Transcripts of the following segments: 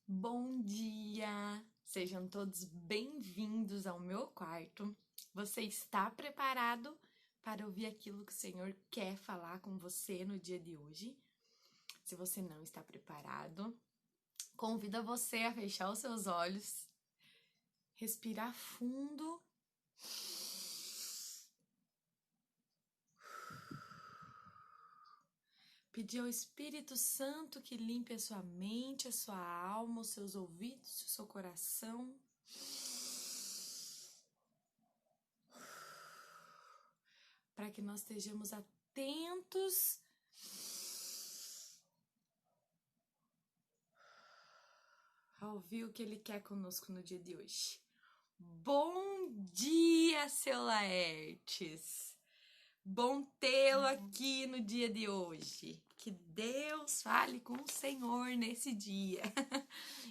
Bom dia! Sejam todos bem-vindos ao meu quarto. Você está preparado para ouvir aquilo que o Senhor quer falar com você no dia de hoje? Se você não está preparado, convido você a fechar os seus olhos, respirar fundo. Pedir ao Espírito Santo que limpe a sua mente, a sua alma, os seus ouvidos, o seu coração. Para que nós estejamos atentos a ouvir o que Ele quer conosco no dia de hoje. Bom dia, seu Laertes! Bom tê-lo aqui no dia de hoje. Que Deus fale com o Senhor nesse dia.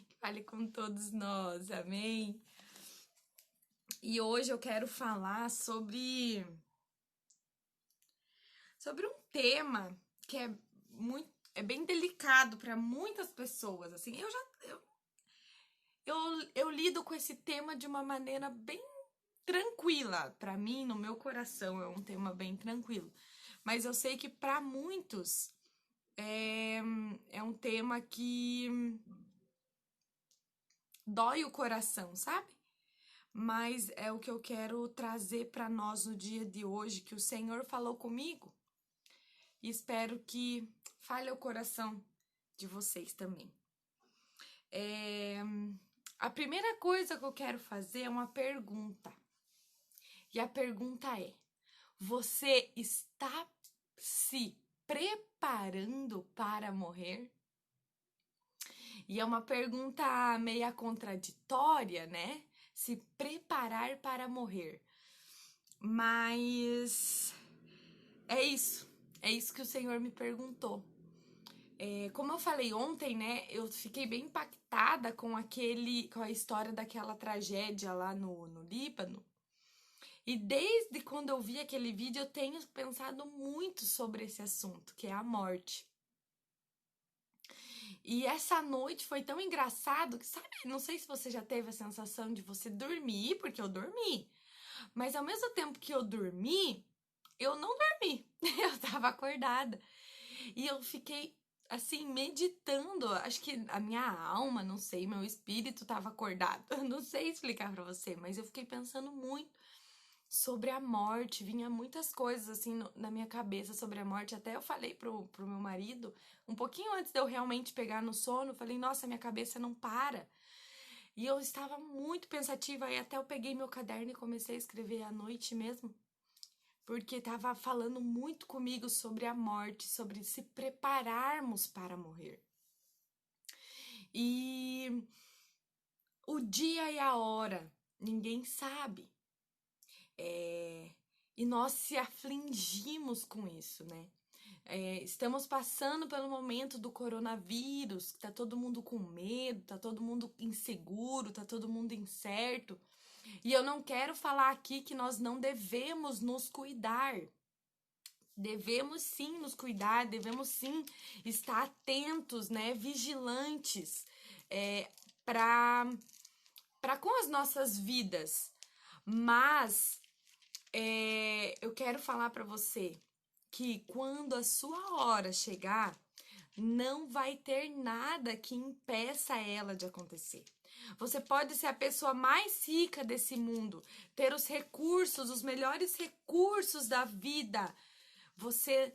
Que fale com todos nós, amém? E hoje eu quero falar sobre um tema que é bem delicado para muitas pessoas. Assim, eu lido com esse tema de uma maneira bem tranquila. Para mim, no meu coração, é um tema bem tranquilo. Mas eu sei que para muitos é um tema que dói o coração, sabe? Mas é o que eu quero trazer para nós no dia de hoje, que o Senhor falou comigo. E espero que fale ao coração de vocês também. A primeira coisa que eu quero fazer é uma pergunta. E a pergunta é: você está se preparando para morrer? E é uma pergunta meia contraditória, né? Se preparar para morrer. Mas é isso que o Senhor me perguntou. Como eu falei ontem, né? Eu fiquei bem impactada com a história daquela tragédia lá no Líbano. E desde quando eu vi aquele vídeo, eu tenho pensado muito sobre esse assunto, que é a morte. E essa noite foi tão engraçado que, sabe, não sei se você já teve a sensação de você dormir, porque eu dormi. Mas ao mesmo tempo que eu dormi, eu não dormi. Eu tava acordada. E eu fiquei, assim, meditando. Acho que a minha alma, não sei, meu espírito tava acordado. Eu não sei explicar pra você, mas eu fiquei pensando muito sobre a morte. Vinha muitas coisas, assim, na minha cabeça sobre a morte. Até eu falei pro meu marido, um pouquinho antes de eu realmente pegar no sono, falei, nossa, minha cabeça não para. E eu estava muito pensativa, aí até eu peguei meu caderno e comecei a escrever à noite mesmo, porque estava falando muito comigo sobre a morte, sobre se prepararmos para morrer. E o dia e a hora, ninguém sabe. E nós se afligimos com isso, né? Estamos passando pelo momento do coronavírus, que tá todo mundo com medo, tá todo mundo inseguro, tá todo mundo incerto. E eu não quero falar aqui que nós não devemos nos cuidar. Devemos sim nos cuidar, devemos sim estar atentos, né, vigilantes, para com as nossas vidas. Mas eu quero falar para você que quando a sua hora chegar, não vai ter nada que impeça ela de acontecer. Você pode ser a pessoa mais rica desse mundo, ter os recursos, os melhores recursos da vida. Você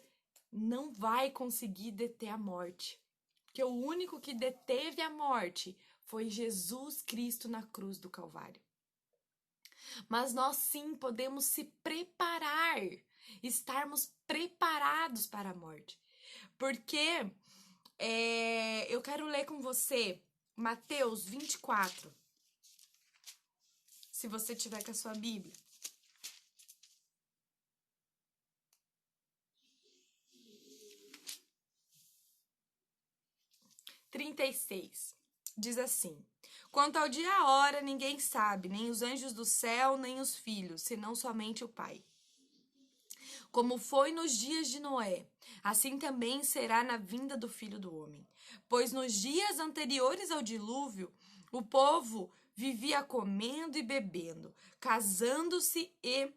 não vai conseguir deter a morte. Porque o único que deteve a morte foi Jesus Cristo na cruz do Calvário. Mas nós sim podemos se preparar, estarmos preparados para a morte. Porque eu quero ler com você Mateus 24. Se você tiver com a sua Bíblia. (36) Diz assim: quanto ao dia e a hora, ninguém sabe, nem os anjos do céu, nem os filhos, senão somente o Pai. Como foi nos dias de Noé, assim também será na vinda do Filho do Homem. Pois nos dias anteriores ao dilúvio, o povo vivia comendo e bebendo, casando-se e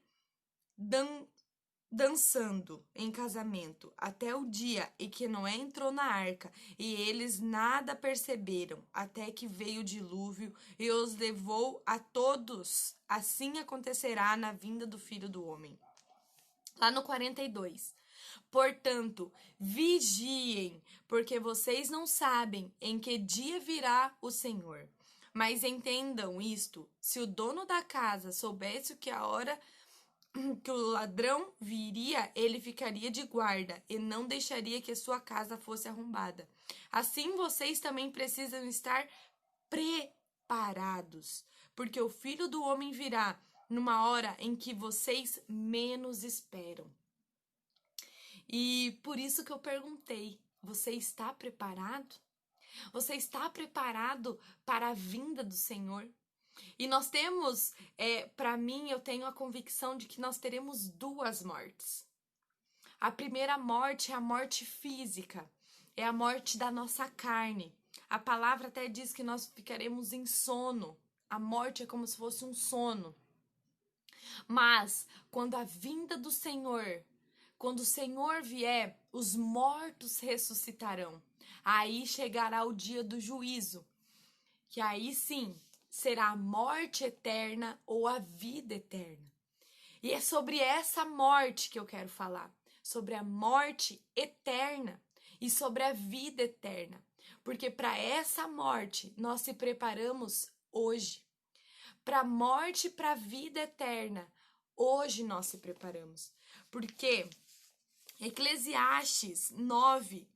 dançando em casamento, até o dia em que Noé entrou na arca, e eles nada perceberam, até que veio o dilúvio e os levou a todos. Assim acontecerá na vinda do Filho do Homem. Lá no 42. Portanto, vigiem, porque vocês não sabem em que dia virá o Senhor. Mas entendam isto: se o dono da casa soubesse que a hora que o ladrão viria, ele ficaria de guarda e não deixaria que a sua casa fosse arrombada. Assim, vocês também precisam estar preparados, porque o Filho do Homem virá numa hora em que vocês menos esperam. E por isso que eu perguntei: você está preparado? Você está preparado para a vinda do Senhor? E nós temos, para mim, eu tenho a convicção de que nós teremos duas mortes. A primeira morte é a morte física, é a morte da nossa carne. A palavra até diz que nós ficaremos em sono. A morte é como se fosse um sono. Mas, quando a vinda do Senhor, quando o Senhor vier, os mortos ressuscitarão. Aí chegará o dia do juízo, que aí sim será a morte eterna ou a vida eterna. E é sobre essa morte que eu quero falar, sobre a morte eterna e sobre a vida eterna. Porque para essa morte nós se preparamos hoje. Para a morte e para a vida eterna, hoje nós se preparamos. Porque Eclesiastes 9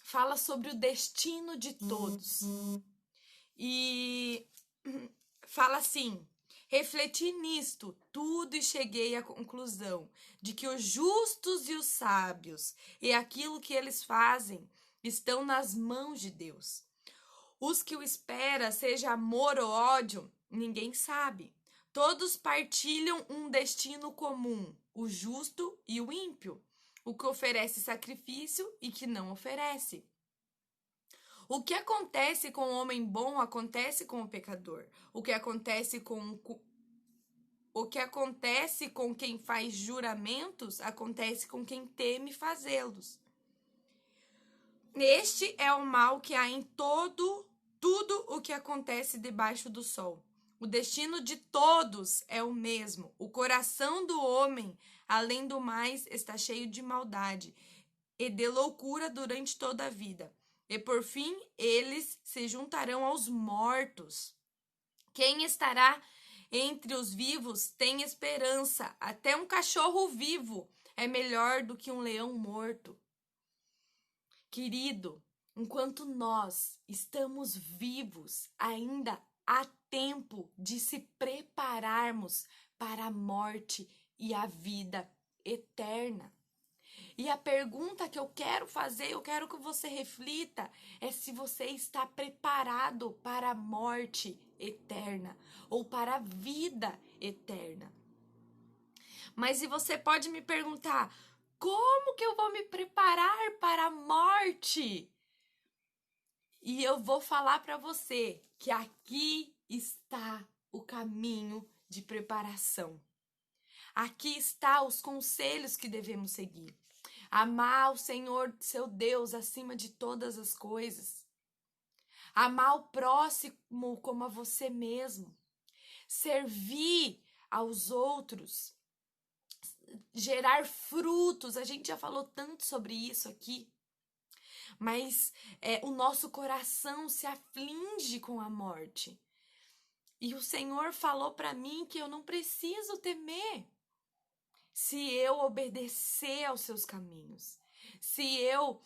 fala sobre o destino de todos. E fala assim: refleti nisto tudo e cheguei à conclusão de que os justos e os sábios e aquilo que eles fazem estão nas mãos de Deus. Os que o espera, seja amor ou ódio, ninguém sabe. Todos partilham um destino comum, o justo e o ímpio, o que oferece sacrifício e que não oferece. O que acontece com o homem bom acontece com o pecador. O que acontece com quem faz juramentos acontece com quem teme fazê-los. Este é o mal que há em tudo o que acontece debaixo do sol. O destino de todos é o mesmo. O coração do homem, além do mais, está cheio de maldade e de loucura durante toda a vida. E por fim, eles se juntarão aos mortos. Quem estará entre os vivos tem esperança. Até um cachorro vivo é melhor do que um leão morto. Querido, enquanto nós estamos vivos, ainda há tempo de se prepararmos para a morte e a vida eterna. E a pergunta que eu quero fazer, eu quero que você reflita, é se você está preparado para a morte eterna ou para a vida eterna. Mas se você pode me perguntar: como que eu vou me preparar para a morte? E eu vou falar para você que aqui está o caminho de preparação. Aqui está os conselhos que devemos seguir. Amar o Senhor, seu Deus, acima de todas as coisas. Amar o próximo como a você mesmo. Servir aos outros. Gerar frutos. A gente já falou tanto sobre isso aqui. Mas o nosso coração se aflige com a morte. E o Senhor falou para mim que eu não preciso temer se eu obedecer aos seus caminhos. Se eu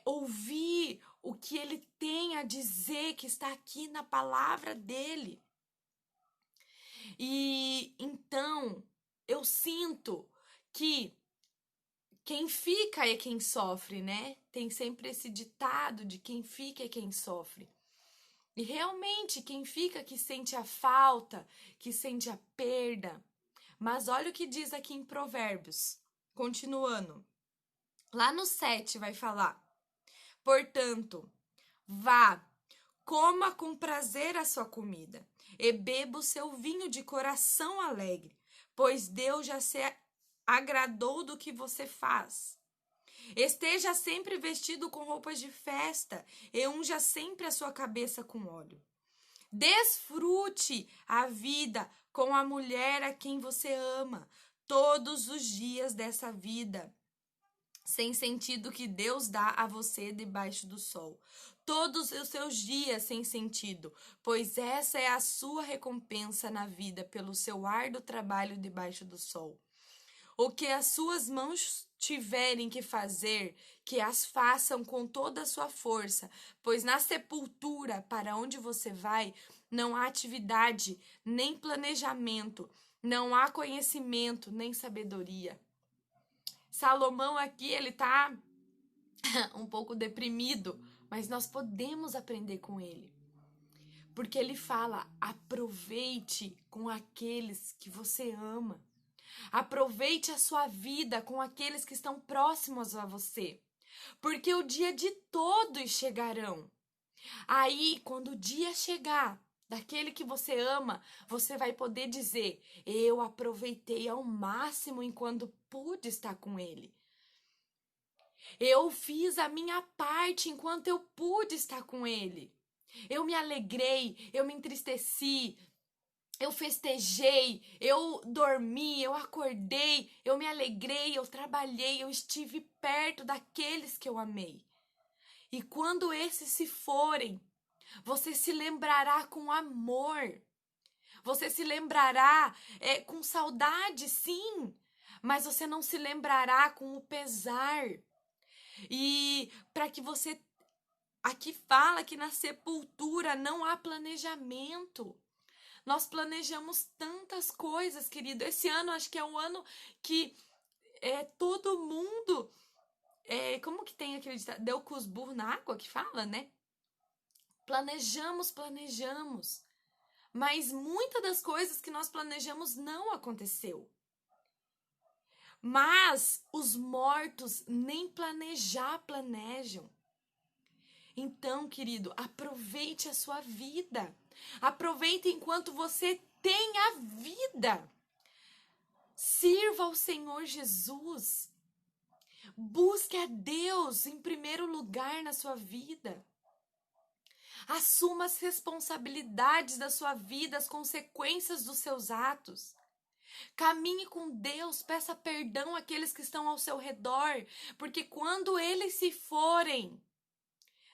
ouvir o que Ele tem a dizer, que está aqui na palavra dEle. E então eu sinto que quem fica é quem sofre, né? Tem sempre esse ditado de quem fica é quem sofre. E realmente, quem fica que sente a falta, que sente a perda. Mas olha o que diz aqui em Provérbios. Continuando. Lá no 7 vai falar: portanto, vá, coma com prazer a sua comida, e beba o seu vinho de coração alegre, pois Deus já se agradou do que você faz. Esteja sempre vestido com roupas de festa, e unja sempre a sua cabeça com óleo. Desfrute a vida com a mulher a quem você ama, todos os dias dessa vida sem sentido que Deus dá a você debaixo do sol. Todos os seus dias sem sentido, pois essa é a sua recompensa na vida pelo seu árduo trabalho debaixo do sol. O que as suas mãos tiverem que fazer, que as façam com toda a sua força, pois na sepultura para onde você vai, não há atividade, nem planejamento, não há conhecimento, nem sabedoria. Salomão aqui, ele tá um pouco deprimido, mas nós podemos aprender com ele. Porque ele fala: aproveite com aqueles que você ama. Aproveite a sua vida com aqueles que estão próximos a você. Porque o dia de todos chegarão. Aí, quando o dia chegar, daquele que você ama, você vai poder dizer: eu aproveitei ao máximo enquanto pude estar com ele. Eu fiz a minha parte enquanto eu pude estar com ele. Eu me alegrei, eu me entristeci, eu festejei, eu dormi, eu acordei, eu me alegrei, eu trabalhei, eu estive perto daqueles que eu amei. E quando esses se forem, você se lembrará com amor. Você se lembrará com saudade, sim, mas você não se lembrará com o pesar. E para que você... Aqui fala que na sepultura não há planejamento. Nós planejamos tantas coisas, querido. Esse ano acho que é um ano que todo mundo... como que tem aquele... Deu cusburro na água que fala, né? Planejamos. Mas muitas das coisas que nós planejamos não aconteceu. Mas os mortos nem planejar planejam. Então, querido, aproveite a sua vida. Aproveite enquanto você tem a vida. Sirva ao Senhor Jesus. Busque a Deus em primeiro lugar na sua vida. Assuma as responsabilidades da sua vida, as consequências dos seus atos. Caminhe com Deus, peça perdão àqueles que estão ao seu redor, porque quando eles se forem,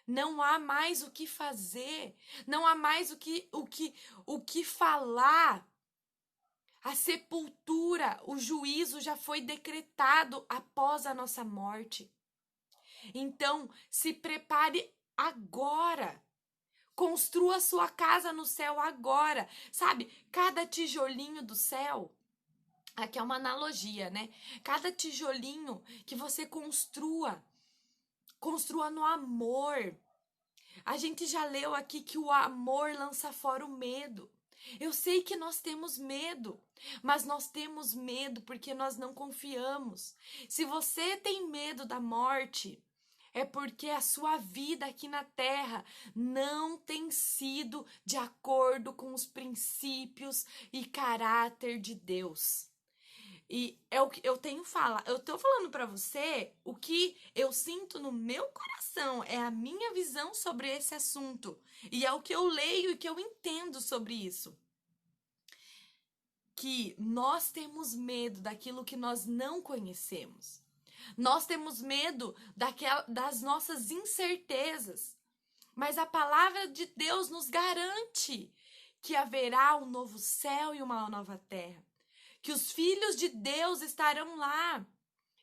não há mais o que fazer, não há mais o que falar. A sepultura, o juízo já foi decretado após a nossa morte. Então, se prepare agora. Construa sua casa no céu agora. Sabe, cada tijolinho do céu, aqui é uma analogia, né? Cada tijolinho que você construa no amor. A gente já leu aqui que o amor lança fora o medo. Eu sei que nós temos medo, mas nós temos medo porque nós não confiamos. Se você tem medo da morte, é porque a sua vida aqui na terra não tem sido de acordo com os princípios e caráter de Deus. E é o que eu tô falando para você o que eu sinto no meu coração, é a minha visão sobre esse assunto. E é o que eu leio e que eu entendo sobre isso. Que nós temos medo daquilo que nós não conhecemos. Nós temos medo das nossas incertezas. Mas a palavra de Deus nos garante que haverá um novo céu e uma nova terra. Que os filhos de Deus estarão lá.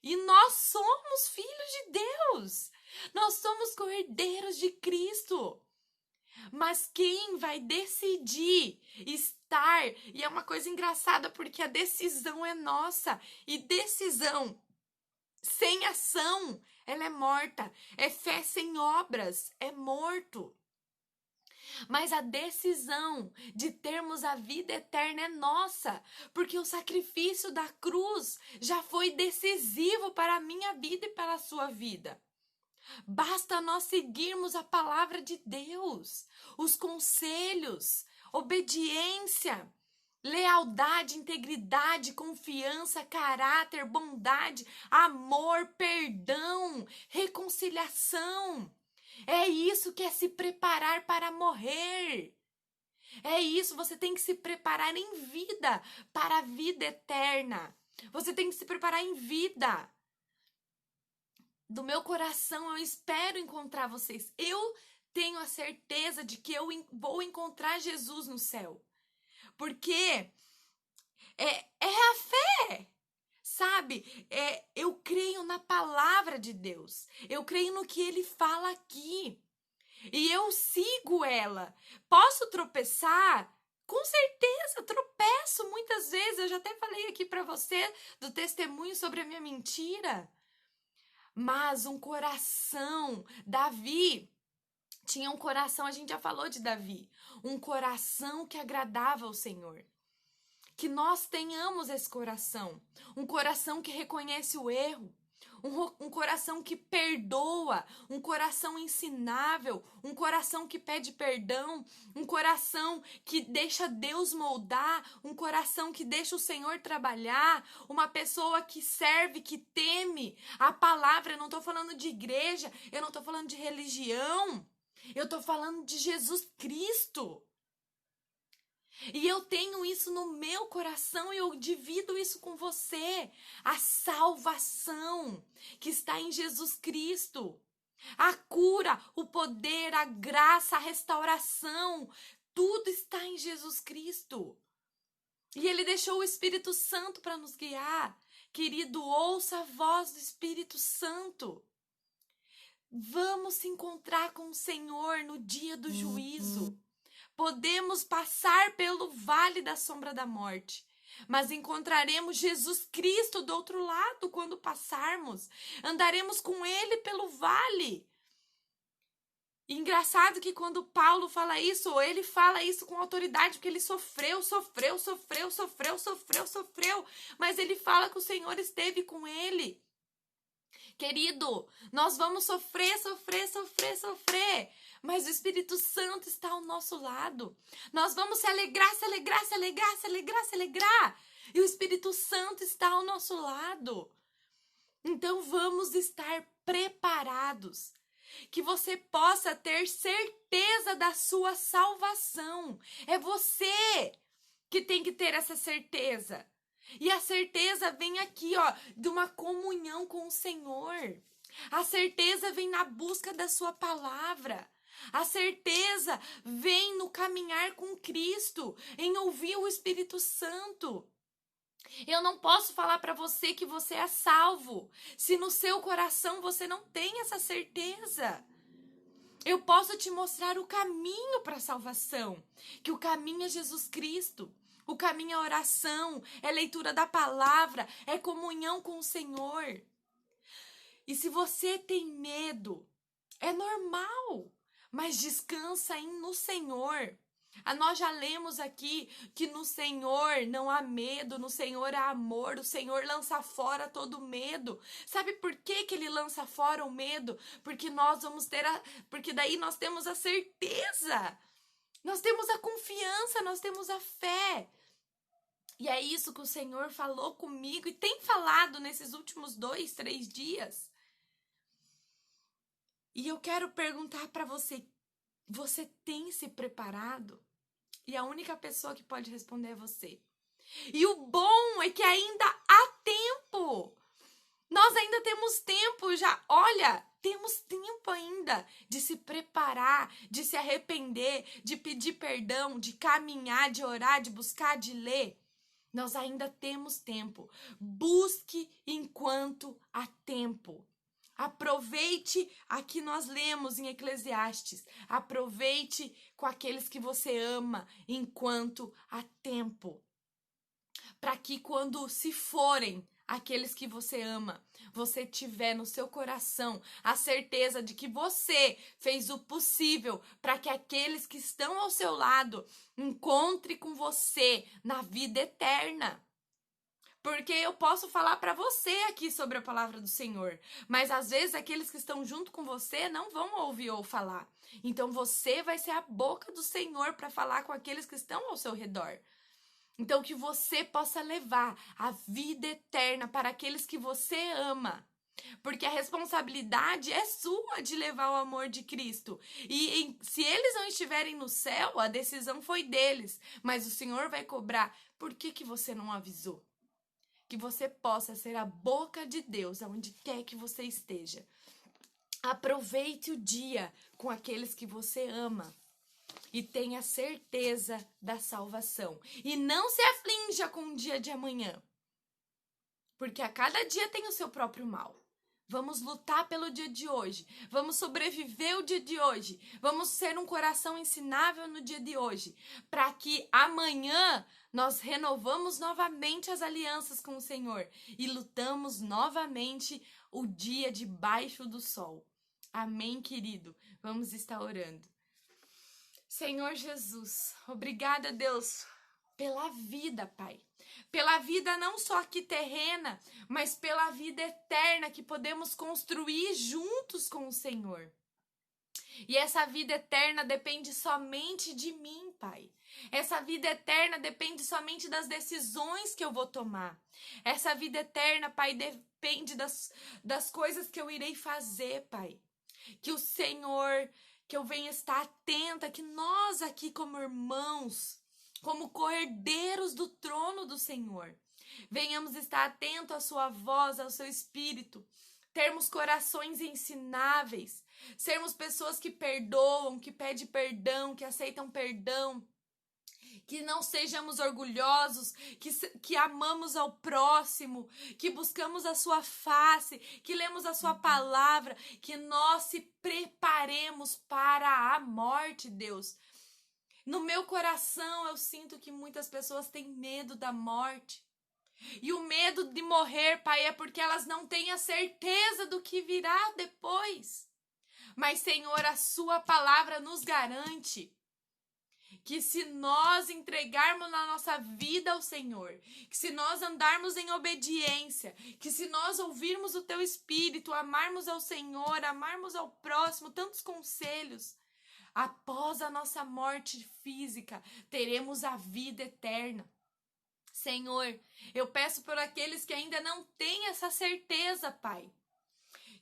E nós somos filhos de Deus. Nós somos co-herdeiros de Cristo. Mas quem vai decidir estar... E é uma coisa engraçada porque a decisão é nossa. E decisão sem ação, ela é morta. É fé sem obras, é morto. Mas a decisão de termos a vida eterna é nossa, porque o sacrifício da cruz já foi decisivo para a minha vida e para a sua vida. Basta nós seguirmos a palavra de Deus, os conselhos, obediência, lealdade, integridade, confiança, caráter, bondade, amor, perdão, reconciliação. É isso que é se preparar para morrer. É isso, você tem que se preparar em vida para a vida eterna. Você tem que se preparar em vida. Do meu coração, eu espero encontrar vocês. Eu tenho a certeza de que eu vou encontrar Jesus no céu. Porque é a fé, sabe? Eu creio na palavra de Deus. Eu creio no que Ele fala aqui. E eu sigo ela. Posso tropeçar? Com certeza, tropeço muitas vezes. Eu já até falei aqui para você do testemunho sobre a minha mentira. Mas um coração, Davi tinha um coração, a gente já falou de Davi, um coração que agradava ao Senhor. Que nós tenhamos esse coração, um coração que reconhece o erro, um coração que perdoa, um coração ensinável, um coração que pede perdão, um coração que deixa Deus moldar, um coração que deixa o Senhor trabalhar, uma pessoa que serve, que teme a palavra. Eu não estou falando de igreja, eu não estou falando de religião, eu estou falando de Jesus Cristo. E eu tenho isso no meu coração e eu divido isso com você. A salvação que está em Jesus Cristo. A cura, o poder, a graça, a restauração. Tudo está em Jesus Cristo. E Ele deixou o Espírito Santo para nos guiar. Querido, ouça a voz do Espírito Santo. Vamos se encontrar com o Senhor no dia do juízo. Podemos passar pelo vale da sombra da morte, mas encontraremos Jesus Cristo do outro lado quando passarmos. Andaremos com Ele pelo vale. E engraçado que quando Paulo fala isso, ele fala isso com autoridade, porque ele sofreu. Mas ele fala que o Senhor esteve com ele. Querido, nós vamos sofrer. Mas o Espírito Santo está ao nosso lado. Nós vamos se alegrar. E o Espírito Santo está ao nosso lado. Então vamos estar preparados. Que você possa ter certeza da sua salvação. É você que tem que ter essa certeza. E a certeza vem aqui, de uma comunhão com o Senhor. A certeza vem na busca da sua palavra. A certeza vem no caminhar com Cristo, em ouvir o Espírito Santo. Eu não posso falar para você que você é salvo, se no seu coração você não tem essa certeza. Eu posso te mostrar o caminho para a salvação, que o caminho é Jesus Cristo. O caminho é oração, é leitura da palavra, é comunhão com o Senhor. E se você tem medo, é normal, mas descansa no Senhor. Nós já lemos aqui que no Senhor não há medo, no Senhor há amor, o Senhor lança fora todo medo. Sabe por que Ele lança fora o medo? Porque porque daí nós temos a certeza, nós temos a confiança, nós temos a fé. E é isso que o Senhor falou comigo e tem falado nesses últimos 2, 3 dias. E eu quero perguntar para você, você tem se preparado? E a única pessoa que pode responder é você. E o bom é que ainda há tempo. Nós ainda temos tempo temos tempo ainda de se preparar, de se arrepender, de pedir perdão, de caminhar, de orar, de buscar, de ler. Nós ainda temos tempo. Busque enquanto há tempo. Aproveite a que nós lemos em Eclesiastes. Aproveite com aqueles que você ama enquanto há tempo. Para que quando se forem aqueles que você ama, você tiver no seu coração a certeza de que você fez o possível para que aqueles que estão ao seu lado encontrem com você na vida eterna. Porque eu posso falar para você aqui sobre a palavra do Senhor, mas às vezes aqueles que estão junto com você não vão ouvir ou falar. Então você vai ser a boca do Senhor para falar com aqueles que estão ao seu redor. Então que você possa levar a vida eterna para aqueles que você ama. Porque a responsabilidade é sua de levar o amor de Cristo. E se eles não estiverem no céu, a decisão foi deles. Mas o Senhor vai cobrar. Por que você não avisou? Que você possa ser a boca de Deus aonde quer que você esteja. Aproveite o dia com aqueles que você ama e tenha certeza da salvação. E não se aflinja com o dia de amanhã, porque a cada dia tem o seu próprio mal. Vamos lutar pelo dia de hoje. Vamos sobreviver o dia de hoje. Vamos ser um coração ensinável no dia de hoje. Para que amanhã nós renovamos novamente as alianças com o Senhor. E lutamos novamente o dia debaixo do sol. Amém, querido? Vamos estar orando. Senhor Jesus, obrigada, Deus, pela vida, Pai. Pela vida não só aqui terrena, mas pela vida eterna que podemos construir juntos com o Senhor. E essa vida eterna depende somente de mim, Pai. Essa vida eterna depende somente das decisões que eu vou tomar. Essa vida eterna, Pai, depende das coisas que eu irei fazer, Pai. Que o Senhor, que eu venha estar atenta, que nós aqui como irmãos, como cordeiros do trono do Senhor, venhamos estar atentos à sua voz, ao seu espírito, termos corações ensináveis, sermos pessoas que perdoam, que pedem perdão, que aceitam perdão, que não sejamos orgulhosos, que amamos ao próximo, que buscamos a sua face, que lemos a sua palavra, que nós se preparemos para a morte, Deus. No meu coração eu sinto que muitas pessoas têm medo da morte. E o medo de morrer, Pai, é porque elas não têm a certeza do que virá depois. Mas, Senhor, a sua palavra nos garante que se nós entregarmos a nossa vida ao Senhor, que se nós andarmos em obediência, que se nós ouvirmos o Teu Espírito, amarmos ao Senhor, amarmos ao próximo, tantos conselhos, após a nossa morte física, teremos a vida eterna. Senhor, eu peço por aqueles que ainda não têm essa certeza, Pai,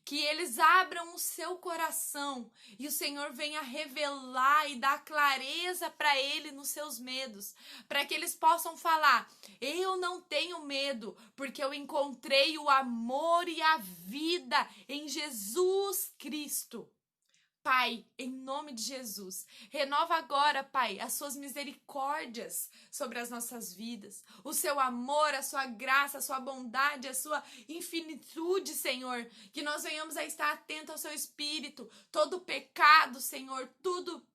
que eles abram o seu coração e o Senhor venha revelar e dar clareza para ele nos seus medos, para que eles possam falar: eu não tenho medo, porque eu encontrei o amor e a vida em Jesus Cristo. Pai, em nome de Jesus, renova agora, Pai, as suas misericórdias sobre as nossas vidas, o seu amor, a sua graça, a sua bondade, a sua infinitude, Senhor, que nós venhamos a estar atentos ao seu Espírito, todo pecado, Senhor, tudo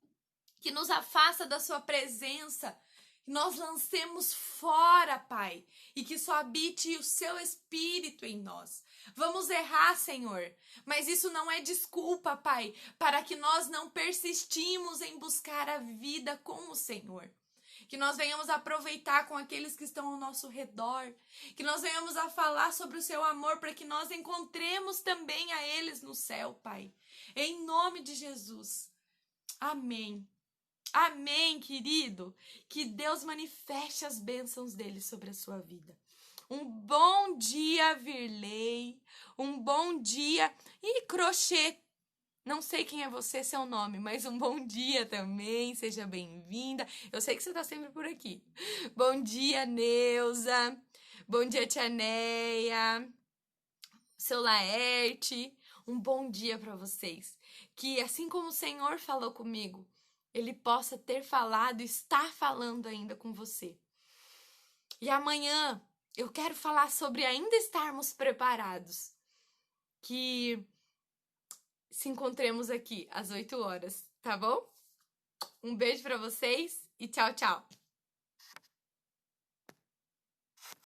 que nos afasta da sua presença, nós lancemos fora, Pai, e que só habite o seu Espírito em nós. Vamos errar, Senhor, mas isso não é desculpa, Pai, para que nós não persistimos em buscar a vida com o Senhor. Que nós venhamos aproveitar com aqueles que estão ao nosso redor, que nós venhamos a falar sobre o seu amor, para que nós encontremos também a eles no céu, Pai. Em nome de Jesus. Amém. Amém, querido. Que Deus manifeste as bênçãos dele sobre a sua vida. Um bom dia, Virley. Um bom dia. E crochê. Não sei quem é você, seu nome, mas um bom dia também. Seja bem-vinda. Eu sei que você tá sempre por aqui. Bom dia, Neuza. Bom dia, Tia Neia. Seu Laerte. Um bom dia para vocês. Que assim como o Senhor falou comigo, Ele possa ter falado e estar falando ainda com você. E amanhã eu quero falar sobre ainda estarmos preparados. Que se encontremos aqui às 8 horas, tá bom? Um beijo pra vocês e tchau, tchau!